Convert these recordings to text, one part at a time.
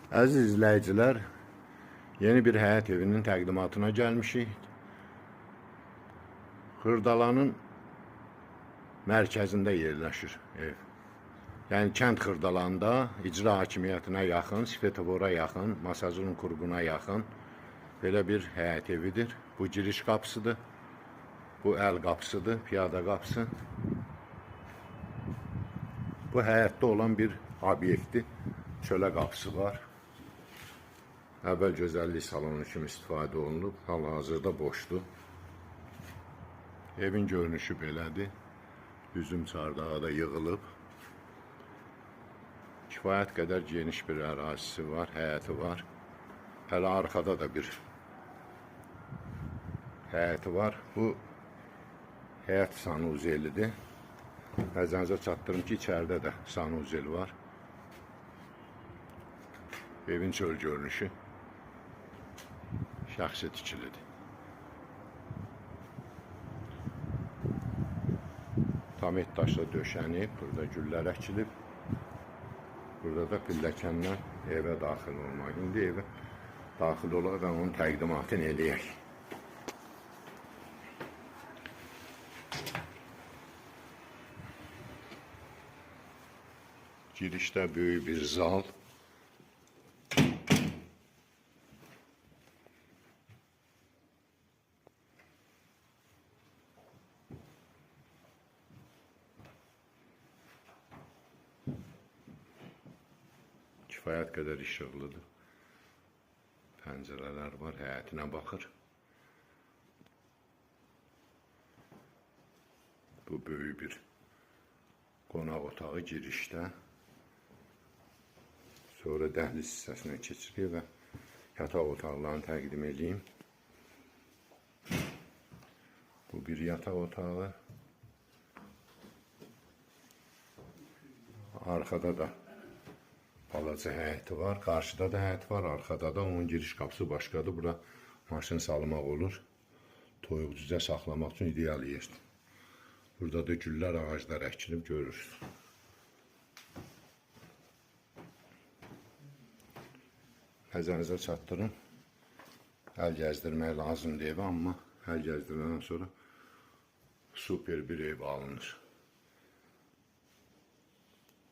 Əziz izləyicilər, yeni bir həyət evinin təqdimatına gəlmişik. Xırdalanın mərkəzində yerləşir ev. Yəni kənd Xırdalanında icra hakimiyyətinə yaxın, Svetovora yaxın, Masazın Kurquna yaxın belə bir həyət evidir. Bu giriş qapısıdır. Bu əl qapısıdır, piyada qapısı. Bu həyətdə olan bir obyekti, çölə qapısı var. Əvvəl gözəllik salonu kimi istifadə olunub, hal-hazırda boşdur. Evin görünüşü belədir. Üzüm çardağı da yığılıb. Kifayət qədər geniş bir ərazisi var, həyəti var. Hələ arxada da bir həyəti var. Bu həyət sanuzelidir. Nəzərinizə çatdırım ki, içəridə də sanuzel var. Evin çöl görünüşü şəxsi tikilidir. Tamet daşla döşənib, burada güllər əkilib. Burada da pilləkəndən evə daxil olmaq. İndi evə daxil olaq və onun təqdimatını eləyək. Girişdə böyük bir zal. Kifayət qədər işıqlıdır. Pəncərələr var, həyətinə baxır. Bu böyük bir qonaq otağı girişdə. Sonra dəhliz hissəsinə keçirik və yataq otaqlarını təqdim edeyim. Bu bir yataq otağı. Arxada da balaca həyəti var. Qarşıda da həyət var, arxada da. Onun giriş qapısı başqadır. Bura maşın salmaq olur. Toyuq cüzə saxlamaq üçün ideal yerdir. Burada da güllər, ağaclar əkilib görürsünüz. Nəzərinizə çatdırın. Əl gəzdirmək lazımdır evə, amma əl gəzdirmədən sonra super bir ev alınır.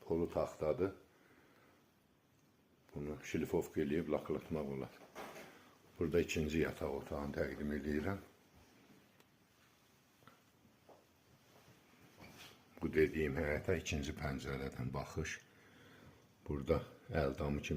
Polu taxtadır. Bunu şilifovka eləyib laklatmaq olar. Burada ikinci yataq otağını təqdim edirəm. Bu dediyim həyətə ikinci pəncərədən baxış. Burada əldamı kimi